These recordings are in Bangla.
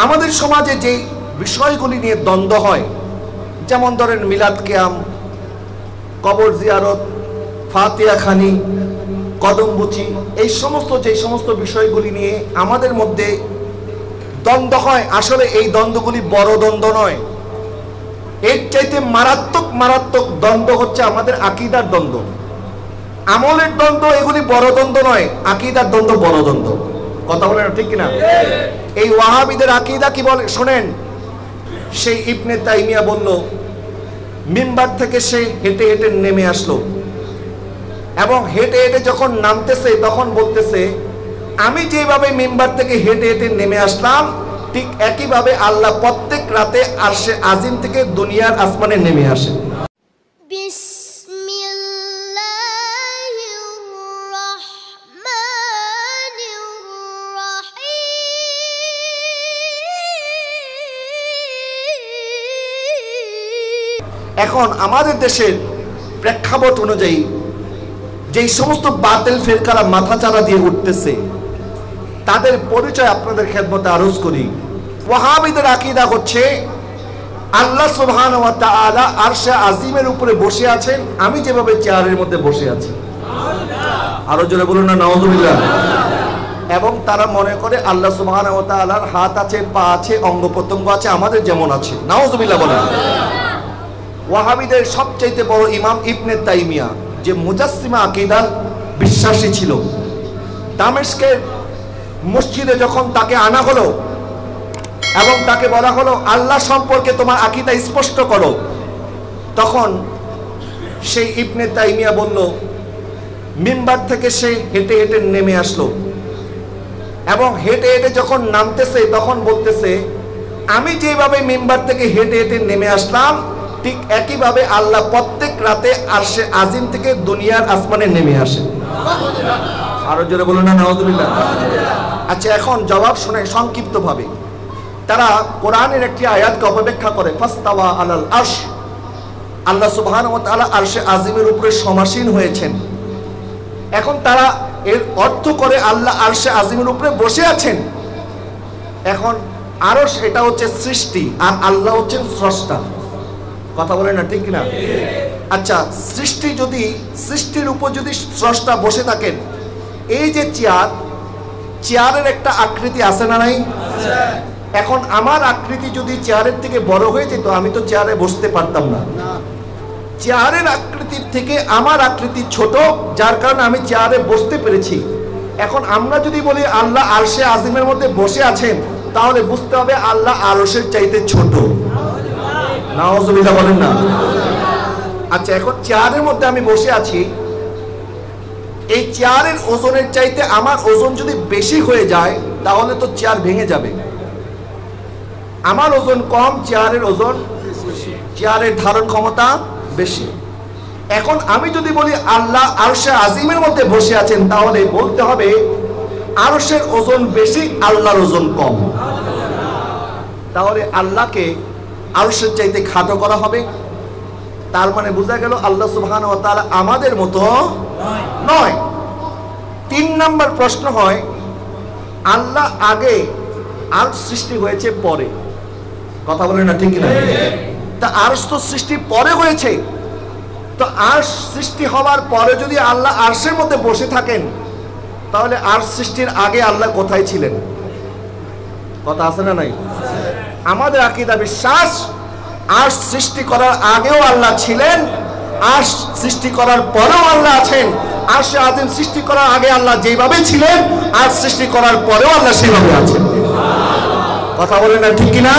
আমাদের সমাজে যে বিষয়গুলি নিয়ে দ্বন্দ্ব হয়, যেমন ধরেন মিলাদ কিয়াম, কবর জিয়ারত, ফাতিহা খানি, কদমবুচি, এই সমস্ত বিষয়গুলি নিয়ে আমাদের মধ্যে দ্বন্দ্ব হয়। আসলে এই দ্বন্দ্বগুলি বড় দ্বন্দ্ব নয়, এর চাইতে মারাত্মক দ্বন্দ্ব হচ্ছে আমাদের আকীদার দ্বন্দ্ব, আমলের দ্বন্দ্ব। এগুলি বড় দ্বন্দ্ব নয়, আকীদার দ্বন্দ্ব বড় দ্বন্দ্ব। কথা বলেন ঠিক কিনা? এই ওয়াহাবিদের আকীদা কি বলে শোনেন। সেই ইবনে তাইমিয়া বলল, মিম্বার থেকে সে হেঁটে হেঁটে নেমে আসলো, এবং হেঁটে হেঁটে যখন নামতেছে তখন বলতেছে, আমি যেভাবে মিম্বার থেকে হেঁটে হেঁটে নেমে আসলাম ঠিক একইভাবে আল্লাহ প্রত্যেক রাতে আরশে আজিম থেকে দুনিয়ার আসমানে নেমে আসে। এখন আমাদের দেশের প্রেক্ষাপট অনুযায়ী যেই সমস্ত বাতিল ফিরকারা মাথাচাড়া দিয়ে উঠতেছে তাদের পরিচয় আপনাদের খেদমতে আরজ করি। ওয়াহাবিদের আকীদা হচ্ছে আল্লাহ সুবহানাহু ওয়া তাআলা আরশে আজিমের উপরে বসে আছেন, আমি যেভাবে চেয়ারের মধ্যে বসে আছি। আরো জোরে বলুন না নাউযুবিল্লাহ। এবং তারা মনে করে আল্লাহ সুবহানাহু ওয়া তাআলার হাত আছে, পা আছে, অঙ্গ প্রত্যঙ্গ আছে, আমাদের যেমন আছে। নাউযুবিল্লাহ বলেন। ওয়াহাবিদের সবচেয়ে বড় ইমাম ইবনে তাইমিয়া, যে মুজাসসিমা আকীদার বিশ্বাসী ছিল, দামেস্কের মসজিদে যখন তাকে আনা হলো এবং তাকে বলা হলো আল্লাহ সম্পর্কে তোমার আকীদা স্পষ্ট করো, তখন সেই ইবনে তাইমিয়া বলল, মিম্বার থেকে সে হেঁটে হেঁটে নেমে আসলো, এবং হেঁটে হেঁটে যখন নামতেছে তখন বলতেছে, আমি যেভাবে মিম্বার থেকে হেঁটে হেঁটে নেমে আসলাম ঠিক একইভাবে আল্লাহ প্রত্যেক রাতে আরশে আজিম থেকে দুনিয়ার আসমানে নেমে আসে। আরো জোরে বলুন না নাউযুবিল্লাহ। আচ্ছা, এখন জবাব শুনে সংক্ষিপ্তভাবে। তারা কোরআনের একটি আয়াতকে অপব্যাখ্যা করে, ফাস্তাওয়া আলাল আরশ, আল্লাহ সুবহানাহু ওয়া তাআলা আরশে আজিমের উপরে সমাসীন হয়েছেন। এখন তারা এর অর্থ করে আল্লাহ আরশে আজিমের উপরে বসে আছেন। এখন আরশ এটা হচ্ছে সৃষ্টি, আর আল্লাহ হচ্ছেন স্রষ্টা। কথা বলেন না ঠিক কিনা? আচ্ছা, সৃষ্টির উপর যদি স্রষ্টা বসে থাকেন, এই যে চেয়ারের একটা আকৃতি আছে না নাই? এখন আমার আকৃতি যদি চেয়ারের থেকে বড় হয়ে যেত, আমি তো চেয়ারে বসতে পারতাম না। চেয়ারের আকৃতির থেকে আমার আকৃতি ছোট, যার কারণে আমি চেয়ারে বসতে পেরেছি। এখন আমরা যদি বলি আল্লাহ আরশে আজিমের মধ্যে বসে আছেন, তাহলে বুঝতে হবে আল্লাহ আরশের চাইতে ছোট। নাউযুবিল্লাহ বলেন না। আচ্ছা, এখন চেয়ারের মধ্যে আমি বসে আছি, এই চেয়ারের ওজনের চাইতে আমার ওজন যদি বেশি হয়ে যায় তাহলে তো চেয়ার ভেঙে যাবে। আমার ওজন কম, চেয়ারের ওজন, চেয়ারের ধারণ ক্ষমতা বেশি। এখন আমি যদি বলি আল্লাহ আরশে আজিমের মধ্যে বসে আছেন, তাহলে বলতে হবে আরশের ওজন বেশি, আল্লাহর ওজন কম। তাহলে আল্লাহকে আরশের চাইতে খাটো করা হবে। তার মানে বোঝা গেল আল্লাহ সুবহানাহু ওয়া তাআলা আমাদের মতো নয়। 3 নম্বর প্রশ্ন হয়, আল্লাহ আগে আরশ সৃষ্টি হয়েছে পরে? কথা বলেন না ঠিক কিনা? তা আরশ তো সৃষ্টি পরে হয়েছে, তো আরশ সৃষ্টি হওয়ার পরে যদি আল্লাহ আরশের মধ্যে বসে থাকেন, তাহলে আরশ সৃষ্টির আগে আল্লাহ কোথায় ছিলেন? কথা আছে না নাই? আমাদের আকীদা বিশ্বাস, আরশ সৃষ্টি করার আগেও আল্লাহ ছিলেন, আরশ সৃষ্টি করার পরেও আল্লাহ আছেন। আরশে আজিম সৃষ্টি করার আগে আল্লাহ যেভাবে ছিলেন, আরশ সৃষ্টি করার পরেও আল্লাহ সেভাবে আছেন। কথা বলেন না ঠিক কিনা?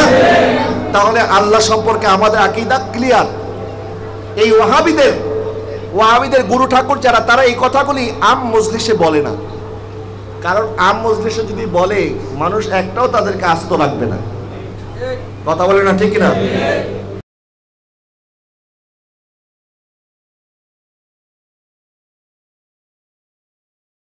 তাহলে আল্লাহ সম্পর্কে আমাদের আকীদা ক্লিয়ার। এই ওয়াহাবিদের গুরু ঠাকুর যারা, তারা এই কথাগুলি আম মজলিসে বলে না, কারণ আম মজলিসে যদি বলে মানুষ একটাও তাদেরকে আস্ত রাখবে না। কথা বলে না ঠিক কিনা?